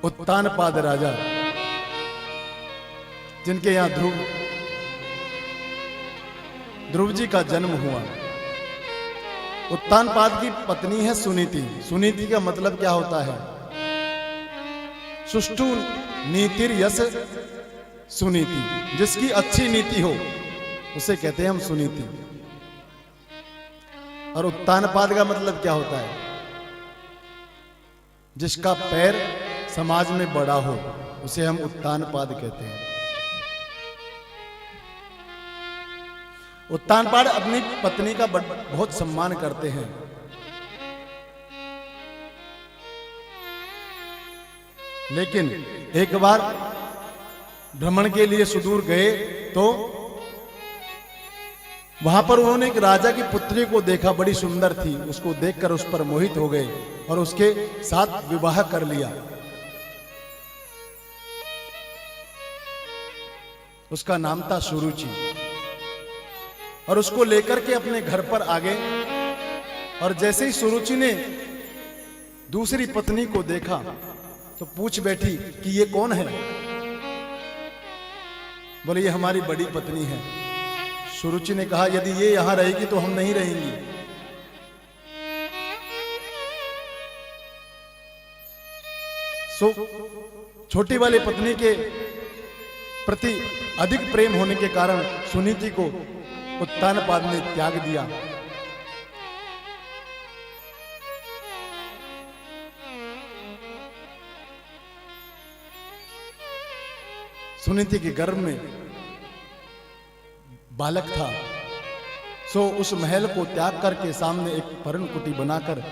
उत्तानपाद राजा, जिनके यहां ध्रुव जी का जन्म हुआ। उत्तानपाद की पत्नी है सुनीति। सुनीति का मतलब क्या होता है? सुष्ठु नीतिर यश सुनीति, जिसकी अच्छी नीति हो उसे कहते हैं हम सुनीति। और उत्तानपाद का मतलब क्या होता है? जिसका पैर समाज में बड़ा हो उसे हम उत्तानपाद कहते हैं। उत्तानपाद अपनी पत्नी का बहुत सम्मान करते हैं। लेकिन एक बार भ्रमण के लिए सुदूर गए तो वहां पर उन्होंने एक राजा की पुत्री को देखा, बड़ी सुंदर थी। उसको देखकर उस पर मोहित हो गए और उसके साथ विवाह कर लिया। उसका नाम था सुरुचि। और उसको लेकर के अपने घर पर आ गए। और जैसे ही सुरुचि ने दूसरी पत्नी को देखा तो पूछ बैठी कि ये कौन है? बोले ये हमारी बड़ी पत्नी है। सुरुचि ने कहा यदि ये यहां रहेगी तो हम नहीं रहेंगी। छोटी वाली पत्नी के प्रति अधिक प्रेम होने के कारण सुनीति को उत्तानपाद ने त्याग दिया। सुनीति के गर्भ में बालक था। सो उस महल को त्याग करके सामने एक पर्ण कुटी बनाकर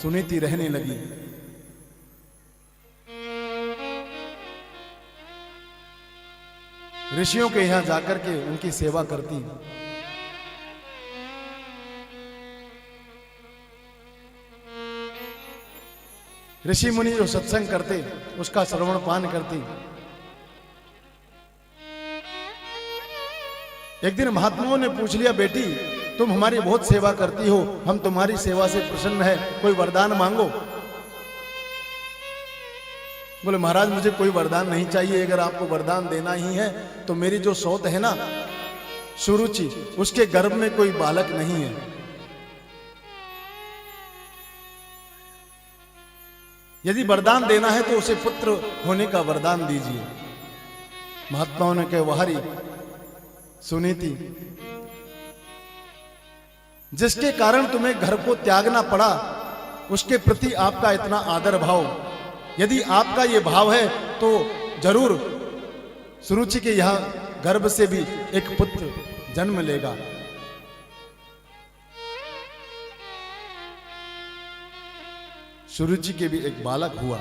सुनीति रहने लगी। ऋषियों के यहां जाकर के उनकी सेवा करती। ऋषि मुनि जो सत्संग करते उसका श्रवण पान करती। एक दिन महात्माओं ने पूछ लिया, बेटी तुम हमारी बहुत सेवा करती हो, हम तुम्हारी सेवा से प्रसन्न है, कोई वरदान मांगो। बोले महाराज मुझे कोई वरदान नहीं चाहिए। अगर आपको वरदान देना ही है तो मेरी जो सौत है ना सुरुचि, उसके गर्भ में कोई बालक नहीं है। यदि वरदान देना है तो उसे पुत्र होने का वरदान दीजिए। महात्माओं ने कहा वहारी सुनीति, जिसके कारण तुम्हें घर को त्यागना पड़ा उसके प्रति आपका इतना आदर भाव, यदि आपका ये भाव है तो जरूर सुरुचि के यहां गर्भ से भी एक पुत्र जन्म लेगा। सुरुचि के भी एक बालक हुआ।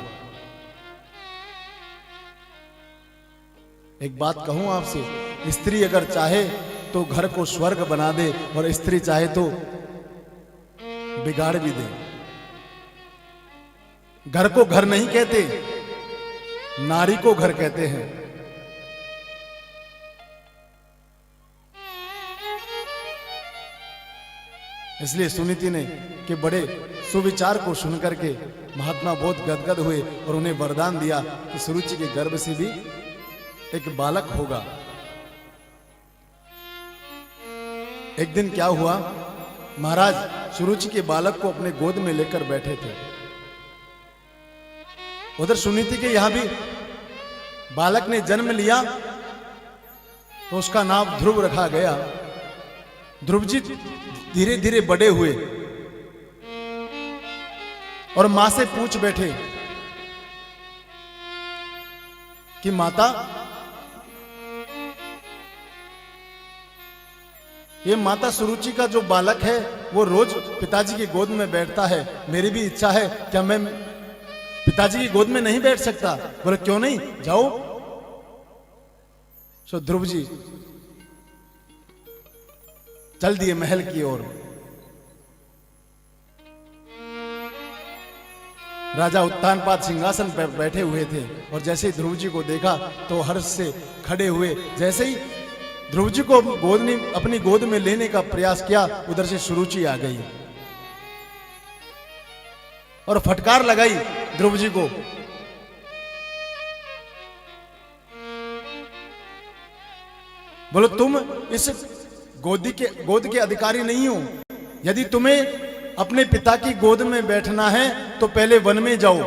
एक बात कहूं आपसे, स्त्री अगर चाहे तो घर को स्वर्ग बना दे और स्त्री चाहे तो बिगाड़ भी दे। घर को घर नहीं कहते, नारी को घर कहते हैं। इसलिए सुनीति ने के बड़े सुविचार को सुनकर के महात्मा बहुत गदगद हुए और उन्हें वरदान दिया कि सुरुचि के गर्भ से भी एक बालक होगा। एक दिन क्या हुआ, महाराज सुरुचि के बालक को अपने गोद में लेकर बैठे थे। उधर सुनीति के यहां भी बालक ने जन्म लिया तो उसका नाम ध्रुव रखा गया। ध्रुव जी धीरे धीरे बड़े हुए और मां से पूछ बैठे कि माता ये माता सुरुचि का जो बालक है वो रोज पिताजी की गोद में बैठता है, मेरी भी इच्छा है, क्या मैं पिताजी की गोद में नहीं बैठ सकता? बोले क्यों नहीं, जाओ। सो ध्रुव जी चल दिए महल की ओर। राजा उत्तानपाद सिंहासन पर बैठे हुए थे और जैसे ही ध्रुव जी को देखा तो हर्ष से खड़े हुए। जैसे ही ध्रुव जी को अपनी गोद में लेने का प्रयास किया, उधर से सुरुचि आ गई और फटकार लगाई ध्रुव जी को बोलो तुम इस गोद के अधिकारी नहीं हो। यदि तुम्हें अपने पिता की गोद में बैठना है तो पहले वन में जाओ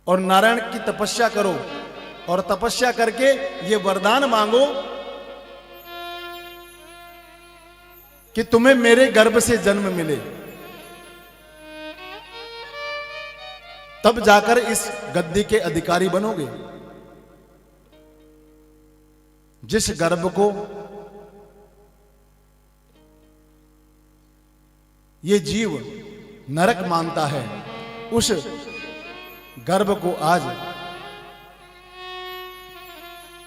और नारायण की तपस्या करो, और तपस्या करके ये वरदान मांगो कि तुम्हें मेरे गर्भ से जन्म मिले, तब जाकर इस गद्दी के अधिकारी बनोगे। जिस गर्भ को ये जीव नरक मानता है, उस गर्भ को आज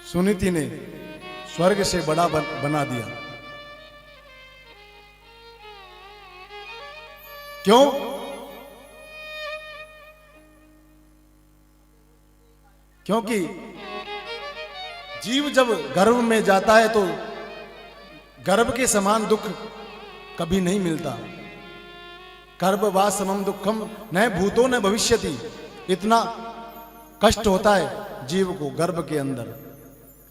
सुनीति ने स्वर्ग से बड़ा बना दिया। क्यों? क्योंकि जीव जब गर्भ में जाता है तो गर्भ के समान दुख कभी नहीं मिलता। गर्भवास समम दुखम न भूतो न भविष्यति। इतना कष्ट होता है जीव को गर्भ के अंदर।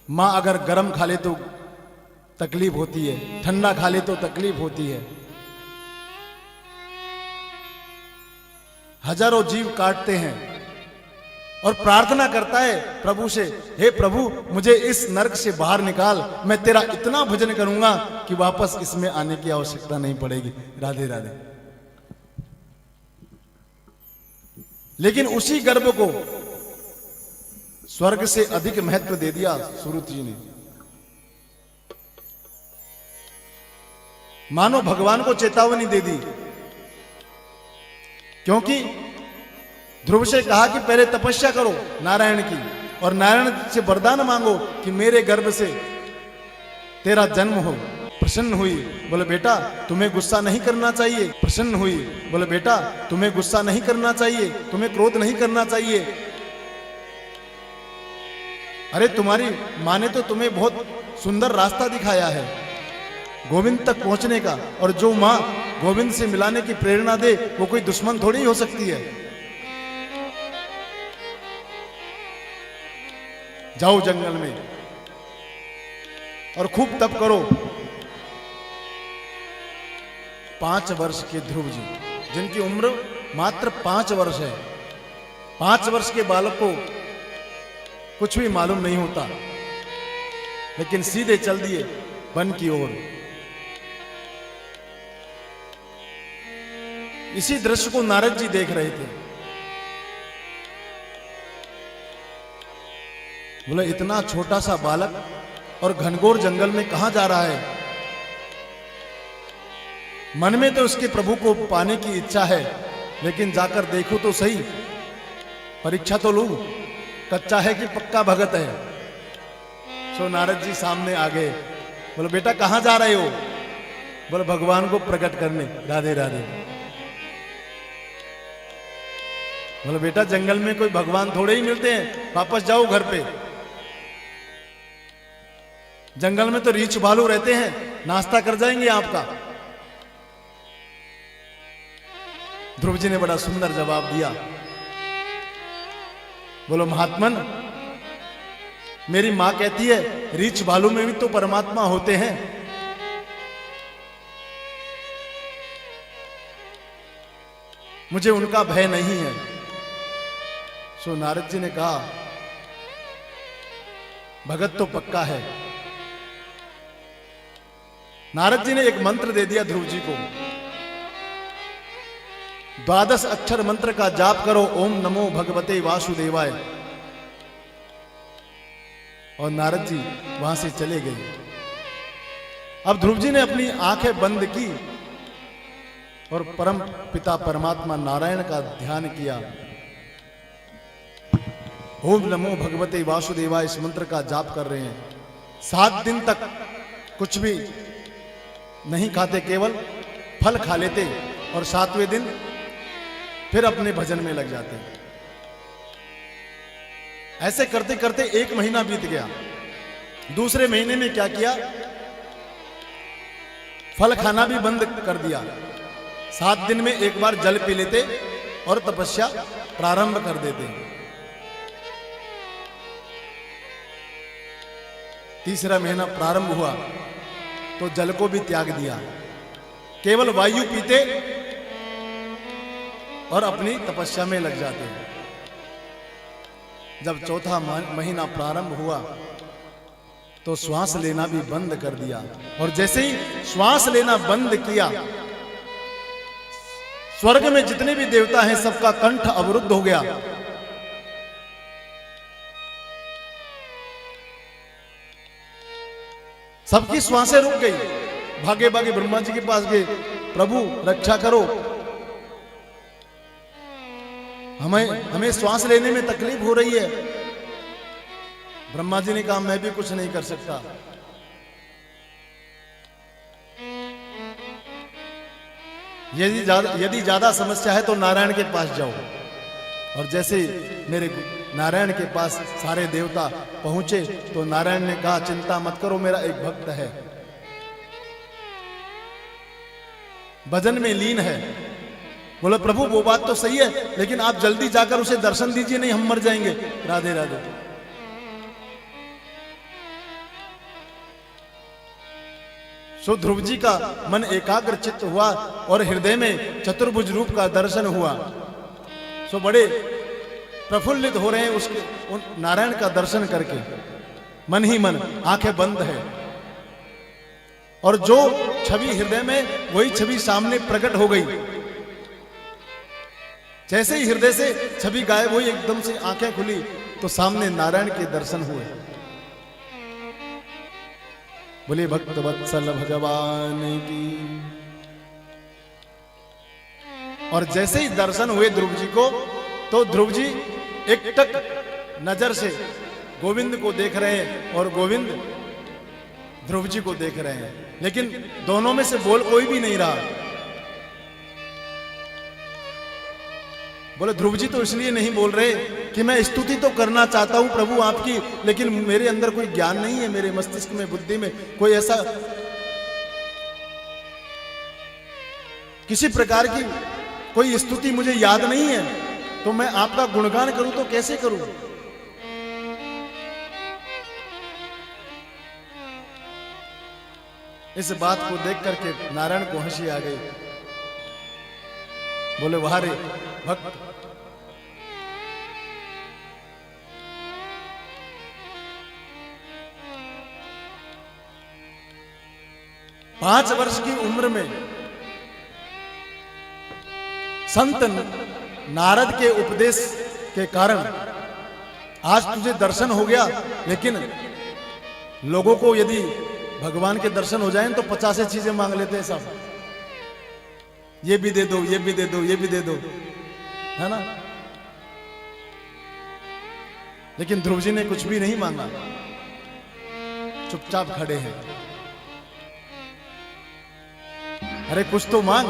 मां अगर गर्म खा ले तो तकलीफ होती है, ठंडा खा ले तो तकलीफ होती है। हजारों जीव काटते हैं और प्रार्थना करता है प्रभु से, हे प्रभु मुझे इस नरक से बाहर निकाल, मैं तेरा इतना भजन करूंगा कि वापस इसमें आने की आवश्यकता नहीं पड़ेगी। राधे राधे। लेकिन उसी गर्भ को स्वर्ग से अधिक महत्व दे दिया सुरुचि जी ने। मानो भगवान को चेतावनी दे दी, क्योंकि ध्रुव से कहा कि पहले तपस्या करो नारायण की, और नारायण से वरदान मांगो कि मेरे गर्भ से तेरा जन्म हो। प्रसन्न हुई, बोले बेटा तुम्हें गुस्सा नहीं करना चाहिए। प्रसन्न हुई, बोले बेटा तुम्हें गुस्सा नहीं करना चाहिए, तुम्हें क्रोध नहीं करना चाहिए। अरे तुम्हारी माँ ने तो तुम्हें बहुत सुंदर रास्ता दिखाया है गोविंद तक पहुंचने का, और जो माँ गोविंद से मिलाने की प्रेरणा दे वो कोई दुश्मन थोड़ी हो सकती है। जाओ जंगल में और खूब तप करो। 5 वर्ष के ध्रुव जी, जिनकी उम्र मात्र 5 वर्ष है, 5 वर्ष के बालक को कुछ भी मालूम नहीं होता, लेकिन सीधे चल दिए वन की ओर। इसी दृश्य को नारद जी देख रहे थे। बोले इतना छोटा सा बालक और घनघोर जंगल में कहां जा रहा है। मन में तो उसके प्रभु को पाने की इच्छा है, लेकिन जाकर देखो तो सही, परीक्षा तो लूं, कच्चा है कि पक्का भगत है। सो नारद जी सामने आ गए। बोले बेटा कहां जा रहे हो। बोले भगवान को प्रकट करने। राधे राधे। बोले बेटा जंगल में कोई भगवान थोड़े ही मिलते हैं, वापस जाओ घर पे। जंगल में तो रीछ भालू रहते हैं, नाश्ता कर जाएंगे आपका। ध्रुव जी ने बड़ा सुंदर जवाब दिया। बोलो महात्मन, मेरी मां कहती है रीछ भालू में भी तो परमात्मा होते हैं। मुझे उनका भय नहीं है। सो नारद जी ने कहा भगत तो पक्का है। नारद जी ने एक मंत्र दे दिया ध्रुव जी को। 12 अक्षर मंत्र का जाप करो, ओम नमो भगवते वासुदेवाय। और नारद जी वहां से चले गए। अब ध्रुव जी ने अपनी आंखें बंद की और परम पिता परमात्मा नारायण का ध्यान किया। ओम नमो भगवते वासुदेवाय इस मंत्र का जाप कर रहे हैं। 7 दिन तक कुछ भी नहीं खाते, केवल फल खा लेते, और 7वें दिन फिर अपने भजन में लग जाते। ऐसे करते करते 1 महीना बीत गया। दूसरे महीने में क्या किया, फल खाना भी बंद कर दिया। 7 दिन में एक बार जल पी लेते और तपस्या प्रारंभ कर देते। तीसरा महीना प्रारंभ हुआ तो जल को भी त्याग दिया, केवल वायु पीते और अपनी तपस्या में लग जाते। जब चौथा महीना प्रारंभ हुआ तो श्वास लेना भी बंद कर दिया, और जैसे ही श्वास लेना बंद किया, स्वर्ग में जितने भी देवता हैं सबका कंठ अवरुद्ध हो गया। सबकी श्वासें रुक गई। भागे भागे ब्रह्मा जी के पास गए, प्रभु रक्षा करो, हमें श्वास लेने में तकलीफ हो रही है। ब्रह्मा जी ने कहा मैं भी कुछ नहीं कर सकता। यदि ज्यादा समस्या है तो नारायण के पास जाओ। और जैसे मेरे नारायण के पास सारे देवता पहुंचे तो नारायण ने कहा चिंता मत करो, मेरा एक भक्त है, भजन में लीन है। बोले प्रभु वो बात तो सही है, लेकिन आप जल्दी जाकर उसे दर्शन दीजिए, नहीं हम मर जाएंगे। राधे राधे। सो ध्रुव जी का मन एकाग्र चित्त हुआ और हृदय में चतुर्भुज रूप का दर्शन हुआ। सो बड़े प्रफुल्लित हो रहे हैं उसके नारायण का दर्शन करके। मन ही मन आंखें बंद है, और जो छवि हृदय में वही छवि सामने प्रकट हो गई। जैसे ही हृदय से छवि गायब हुई, एकदम से आंखें खुली तो सामने नारायण के दर्शन हुए। बोले भक्त वत्सल भगवान की। और जैसे ही दर्शन हुए ध्रुव जी को, तो ध्रुव जी एकटक नजर से गोविंद को देख रहे हैं और गोविंद ध्रुव जी को देख रहे हैं, लेकिन दोनों में से बोल कोई भी नहीं रहा। बोले ध्रुव जी तो इसलिए नहीं बोल रहे कि मैं स्तुति तो करना चाहता हूं प्रभु आपकी, लेकिन मेरे अंदर कोई ज्ञान नहीं है, मेरे मस्तिष्क में, बुद्धि में कोई ऐसा किसी प्रकार की कोई स्तुति मुझे याद नहीं है, तो मैं आपका गुणगान करूं तो कैसे करूं। इस बात को देख करके नारायण को हंसी आ गई। बोले वाह रे भक्त, 5 वर्ष की उम्र में संत नारद के उपदेश के कारण आज तुझे दर्शन हो गया, लेकिन लोगों को यदि भगवान के दर्शन हो जाएं तो 50 चीजें मांग लेते हैं सब, ये भी दे दो, ये भी दे दो, ये भी दे दो, है ना। लेकिन ध्रुव जी ने कुछ भी नहीं मांगा, चुपचाप खड़े हैं। अरे कुछ तो मांग।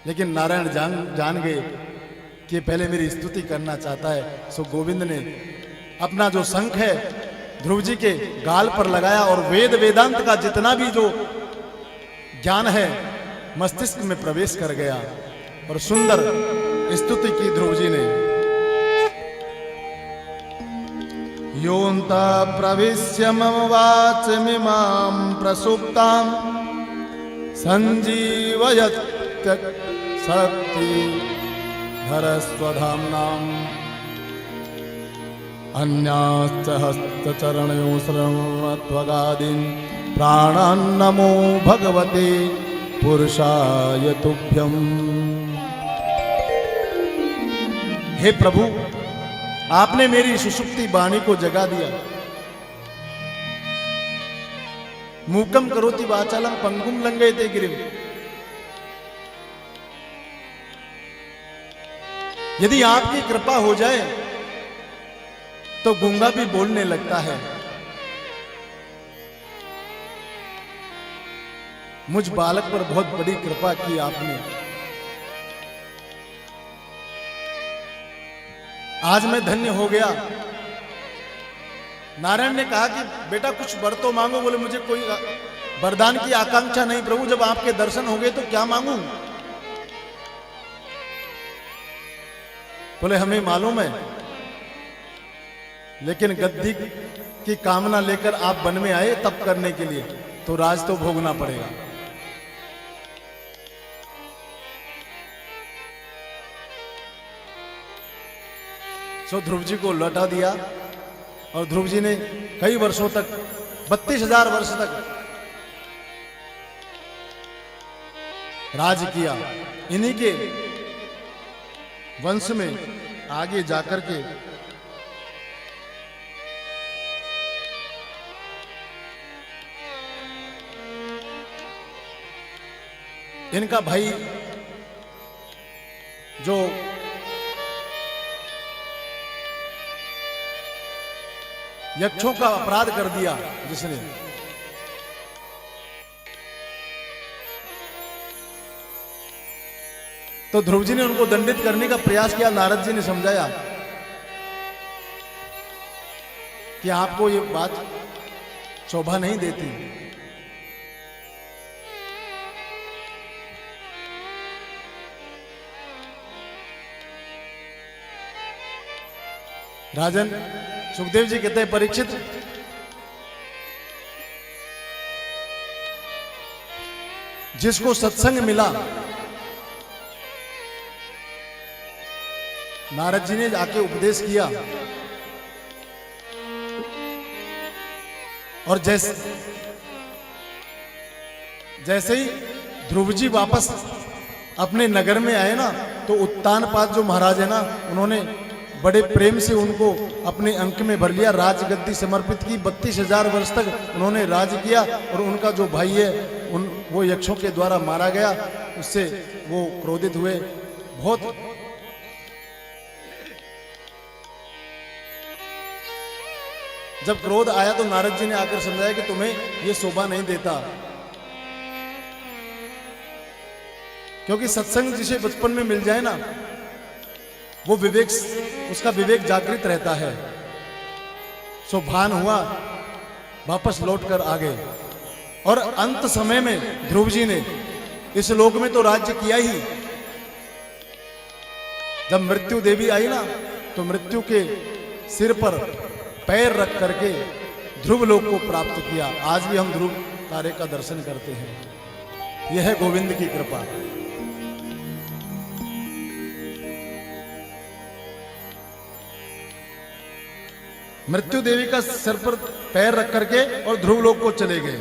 लेकिन नारायण जान गए कि पहले मेरी स्तुति करना चाहता है। सो गोविंद ने अपना जो शंख है ध्रुव जी के गाल पर लगाया और वेद वेदांत का जितना भी जो ज्ञान है मस्तिष्क में प्रवेश कर गया और सुंदर स्तुति की ध्रुव जी ने। योऽन्ता प्रविश्य मम वाचमिमां प्रसुप्तां संजीवयत् शक्ति धरस्वधाम्नाम् अन्याश्च हस्तचरणयोः शरणत्वगादीन् प्राणान् नमो भगवते पुरुषाय तुभ्यम्। हे प्रभु, आपने मेरी सुषुप्ति वाणी को जगा दिया। मूकम करोति वाचालम पंगुम लंघयते गिरिम। यदि आपकी कृपा हो जाए तो गूंगा भी बोलने लगता है। मुझ बालक पर बहुत बड़ी कृपा की आपने। आज मैं धन्य हो गया। नारायण ने कहा कि बेटा कुछ वर तो मांगो। बोले मुझे कोई वरदान की आकांक्षा नहीं प्रभु, जब आपके दर्शन हो गए तो क्या मांगू। बोले हमें मालूम है लेकिन गद्दी की कामना लेकर आप वन में आए तप करने के लिए, तो राज तो भोगना पड़ेगा। सो ध्रुव जी को लौटा दिया और ध्रुव जी ने कई वर्षों तक 32,000 वर्ष तक राज किया। इन्हीं के वंश में आगे जाकर के इनका भाई जो यक्षों का अपराध कर दिया, जिसने तो ध्रुव जी ने उनको दंडित करने का प्रयास किया। नारद जी ने समझाया कि आपको ये बात शोभा नहीं देती। राजन सुखदेव जी कहते हैं, परीक्षित जिसको सत्संग मिला, नारद जी ने आके उपदेश किया, और जैसे ही ध्रुव जी वापस अपने नगर में आए ना, तो उत्तानपाद जो महाराज है ना, उन्होंने बड़े प्रेम से उनको अपने अंक में भर लिया, राजगद्दी समर्पित की। 32,000 वर्ष तक उन्होंने राज किया, और उनका जो भाई है वो यक्षों के द्वारा मारा गया। उससे वो क्रोधित हुए बहुत। जब क्रोध आया तो नारद जी ने आकर समझाया कि तुम्हें ये शोभा नहीं देता, क्योंकि सत्संग जिसे बचपन में मिल जाए ना, वो विवेक, उसका विवेक जागृत रहता है। सो भान हुआ, वापस लौटकर आ गए। और अंत समय में ध्रुव जी ने इस लोक में तो राज्य किया ही, जब मृत्यु देवी आई ना, तो मृत्यु के सिर पर पैर रख करके ध्रुव लोक को प्राप्त किया। आज भी हम ध्रुव तारे का दर्शन करते हैं। यह है गोविंद की कृपा। मृत्यु देवी का सिर पर पैर रख करके और ध्रुव लोक को चले गए।